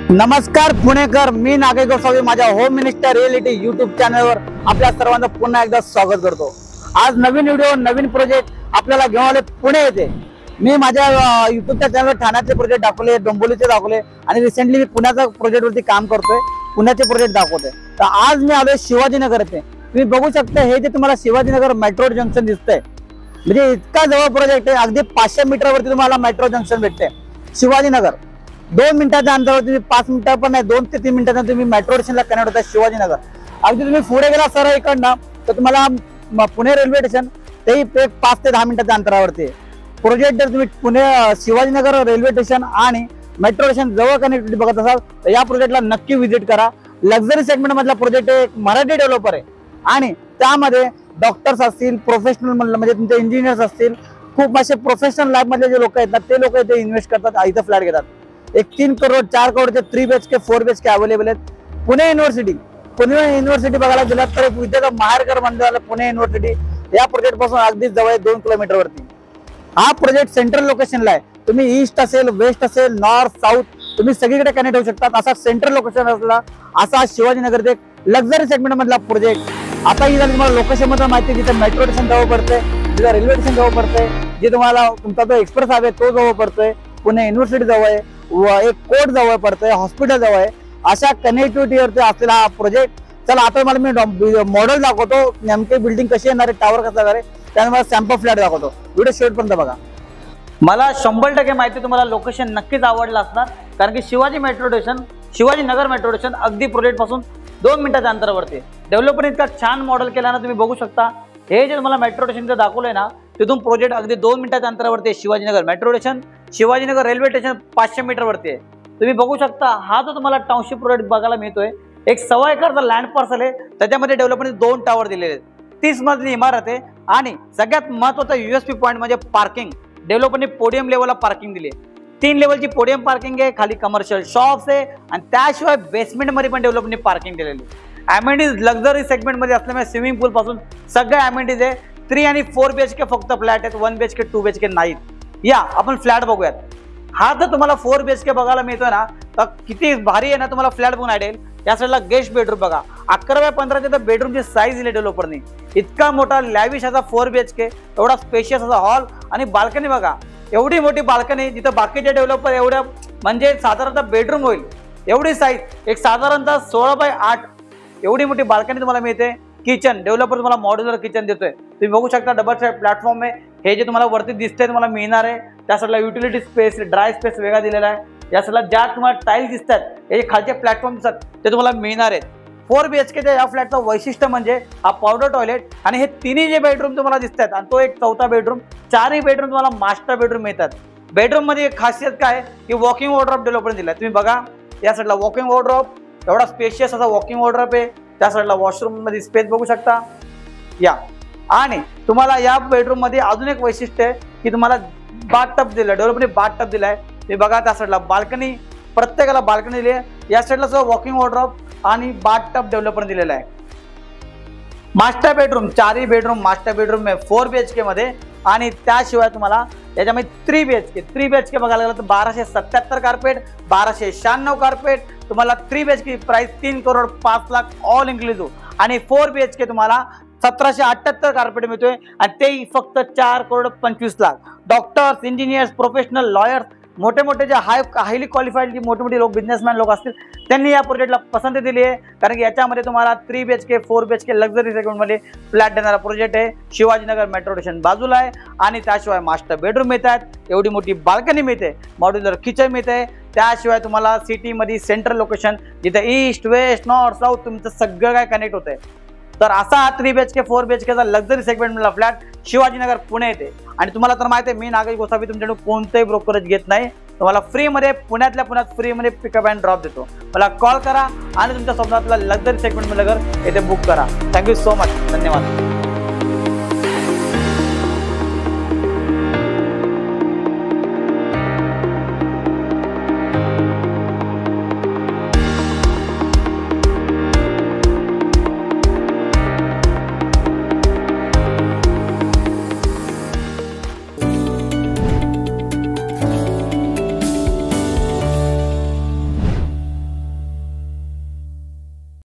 नमस्कार पुणेकर, मी नागेश गोसावी माझ्या home minister reality YouTube चॅनलवर आपल्या सर्वांचं पुन्हा एकदा स्वागत करतो। आज नवीन व्हिडिओ नवीन प्रोजेक्ट आपल्याला घेऊन आले पुणे येथे। मी माझ्या यूट्यूबच्या चॅनलवर ठाण्याचे प्रोजेक्ट दाखवले, डोंबिवलीचे दाखवले आणि रिसेंटली मी पुण्याच्या प्रोजेक्टवरती काम करतोय, पुण्याचे प्रोजेक्ट दाखवतोय। तर आज मी आलोय शिवाजीनगर येथे। तुम्ही बघू शकता हे जे तुम्हाला शिवाजीनगर मेट्रो जंक्शन दिसतंय, म्हणजे इतका जवळ प्रोजेक्ट आहे। अगदी 500 मीटरवरती तुम्हाला मेट्रो जंक्शन भेटते। शिवाजीनगर 2 मिनिटाच्या अंतरावर, तुम्ही 5 मिनिटं पण नाही 2 ते 3 मिनिटांना तुम्ही मेट्रो स्टेशनला कनेक्ट होता शिवाजीनगर। अगदी तुम्ही पुढे गेला सरळ इकडनं तर तुम्हाला पुणे रेल्वे स्टेशन तेही 5 ते 10 मिनिटाच्या अंतरावरती प्रोजेक्ट। जर तुम्ही पुणे शिवाजीनगर रेल्वे स्टेशन आणि मेट्रो स्टेशन जवळ कनेक्टिव्हिटी बघत असाल तर या प्रोजेक्टला नक्की व्हिजिट करा। लक्झरी सेगमेंट मधला प्रोजेक्ट आहे, एक मराठी डेव्हलपर आहे आणि त्यामध्ये डॉक्टर्स असतील, प्रोफेशनल म्हणजे तुमचे इंजिनियर्स असतील, खूप असे प्रोफेशनल लाईफ मधले जे लोक आहेत ते लोक इथे इन्व्हेस्ट करतात, इथं फ्लॅट घेतात। एक 3 करोड 4 करोडचे 3 BHK 4 BHK अवेलेबल आहेत। पुणे युनिव्हर्सिटी बघायला गेलात तर विद्याचं माहेरघर म्हणलं पुणे युनिव्हर्सिटी या प्रोजेक्ट पासून अगदी जवळ आहे, 2 किलोमीटर वरती हा प्रोजेक्ट सेंट्रल लोकेशनला आहे। तुम्ही ईस्ट असेल, वेस्ट असेल, नॉर्थ, साऊथ तुम्ही सगळीकडे कनेक्ट होऊ शकतात। असा सेंट्रल लोकेशन असला असा शिवाजीनगर एक लक्झरी सेगमेंट मधला प्रोजेक्ट। आता ही झाली तुम्हाला लोकेशन मध्ये माहिती, जिथे मेट्रो स्टेशन जवळ पडतंय, जिथे रेल्वे स्टेशन जवळ पडतंय, जे तुम्हाला तुमचा जो एक्सप्रेस हायवे तो जवळ पडतोय, पुणे युनिव्हर्सिटी जवळ आहे, एक कोर्ट जवळ पडतंय, हॉस्पिटल जवळ आहे, अशा कनेक्टिव्हिटीवरती असलेला हा प्रोजेक्ट। चला आता मला मी मॉडेल दाखवतो, नेमकी बिल्डिंग कशी येणार आहे, टावर कसा येणार आहे, त्यानंतर सॅम्पल फ्लॅट दाखवतो। व्हिडिओ शेवटपर्यंत बघा। मला 100% माहिती तुम्हाला लोकेशन नक्कीच आवडलं असणार, कारण की शिवाजीनगर मेट्रो स्टेशन अगदी प्रोजेक्ट पासून 2 मिनिटाच्या अंतरावरती डेव्हलपर इतका छान मॉडेल केला ना, तुम्ही बघू शकता। हे जे तुम्हाला मेट्रो स्टेशन दाखवलंय ना, तिथून प्रोजेक्ट अगदी 2 मिनिटाच्या अंतरावरती आहे। Shivajinagar metro station, Shivajinagar railway station 500 मीटरवरती आहे। तुम्ही बघू शकता हा जो तुम्हाला टाउनशिप प्रोजेक्ट बघायला मिळतोय, एक 1.25 एकरचा लँड पार्सल आहे, त्याच्यामध्ये डेव्हलपरने 2 टावर दिलेले आहेत, 30 मजली इमारत आहे आणि सगळ्यात महत्त्वाचा USP पॉईंट म्हणजे पार्किंग। डेव्हलपरने पोडियम लेवलला पार्किंग दिली आहे, 3 लेवलची पोडियम पार्किंग आहे, खाली कमर्शियल शॉप्स आहे आणि त्याशिवाय बेसमेंट मध्ये पण डेव्हलपरने पार्किंग दिलेली आहे। अमेनिटीज लक्झरी सेगमेंट मध्ये असल्यामुळे स्विमिंग पूल पासून सगळे अमेनिटीज आहे। 3 आणि 4 BHK फक्त फ्लॅट आहेत, 1 BHK 2 BHK नाहीत। या आपण फ्लॅट बघूयात। हा जर तुम्हाला 4 BHK बघायला मिळतोय ना, तर किती भारी आहे ना, तुम्हाला फ्लॅट बघून आढळेल। या साईडला गेस्ट बेडरूम बघा, 11x15 तर बेडरूमची साईज दिली डेव्हलपरने, इतका मोठा लॅविश असा 4 BHK, एवढा स्पेशियस असा हॉल आणि बाल्कनी बघा, एवढी मोठी बाल्कनी, जिथं बाकीचे डेव्हलपर एवढ्या म्हणजे साधारणतः बेडरूम होईल एवढी साईज, एक साधारणतः 16x8 एवढी मोठी बाल्कनी तुम्हाला मिळते। किचन डेव्हलपर तुम्हाला मॉड्युलर किचन देतोय, तुम्ही बघू शकता। डबल साइड प्लॅटफॉर्म आहे, हे जे तुम्हाला वरती दिसतंय तुम्हाला मिळणार आहे। त्या साईडला युटिलिटी स्पेस, ड्राय स्पेस वेगळा दिलेला आहे। या साईडला ज्या तुम्हाला टाईल्स दिसतात, हे खालचे प्लॅटफॉर्म दिसतात ते तुम्हाला मिळणार आहेत। 4 BHKच्या या फ्लॅटचं वैशिष्ट्य म्हणजे हा पावडर टॉयलेट आणि हे 3 जे बेडरूम तुम्हाला दिसतात आणि तो एक 4था बेडरूम, 4ही बेडरूम तुम्हाला मास्टर बेडरूम मिळतात। बेडरूम मध्ये एक खासियत काय की वॉकिंग वॉर्डरोब डेव्हलपरने दिलाय, तुम्ही बघा। या साईडला वॉकिंग वॉर्डरोब, एवढा स्पेशियस असा वॉकिंग वॉर्डरोब आहे। त्या साईडला वॉशरूम मध्ये स्पेस बघू शकता या। आणि तुम्हाला या बेडरूम मध्ये अजून एक वैशिष्ट्य आहे की तुम्हाला बाथटब दिलाय, डेव्हलपरने बाथटब दिलाय, तुम्ही बघा। त्या साईडला बाल्कनी, प्रत्येकाला बाल्कनी दिली आहे। या साईडला जो वॉकिंग वॉर्डरोब आणि बाथटब डेव्हलपरने दिलेला आहे। मास्टर बेडरूम, 4ही बेडरूम मास्टर बेडरूम आहे 4 BHK मध्ये। आणि त्याशिवाय तुम्हाला याच्यामध्ये 3 BHK बघायला गेलं तर 1277 कार्पेट, 1296 कार्पेट तुम्हाला 3 BHK price 3 crore 5 lakh all inclusive. आणि 4 BHK तुम्हाला 1778 कार्पेट मिळतोय आणि ते फक्त 4 crore 25 lakh. Doctors, engineers, professional, lawyers, मोठे मोठे जे हायली क्वालिफाईड जे मोठे मोठे लोक, बिझनेसमॅन लोक असतील, त्यांनी या प्रोजेक्टला पसंती दिली आहे, कारण की याच्यामध्ये तुम्हाला 3 BHK 4 BHK लक्झरी सेगमेंटमध्ये फ्लॅट देणारा प्रोजेक्ट आहे। शिवाजीनगर मेट्रो स्टेशन बाजूला आहे आणि त्याशिवाय मास्टर बेडरूम मिळतात, एवढी मोठी बाल्कनी मिळते, मॉड्युलर किचन मिळते। त्याशिवाय तुम्हाला सिटीमध्ये सेंट्रल लोकेशन, जिथे ईस्ट, वेस्ट, नॉर्थ, साऊथ तुमचं सगळं काय कनेक्ट होतंय। तर असा 3 BHK 4 BHKचा लक्झरी सेगमेंटमधला फ्लॅट शिवाजीनगर पुणे येते। आणि तुम्हाला तर माहिती आहे, मी नागेश गोसावी तुमच्याकडून कोणतेही ब्रोकरेज घेत नाही, तुम्हाला फ्रीमध्ये पुण्यातल्या पुण्यात फ्रीमध्ये पिकअप अँड ड्रॉप देतो। मला कॉल करा आणि तुमच्या स्वप्नातला लक्झरी सेगमेंटमधलं घर येथे बुक करा। थँक्यू सो मच, धन्यवाद।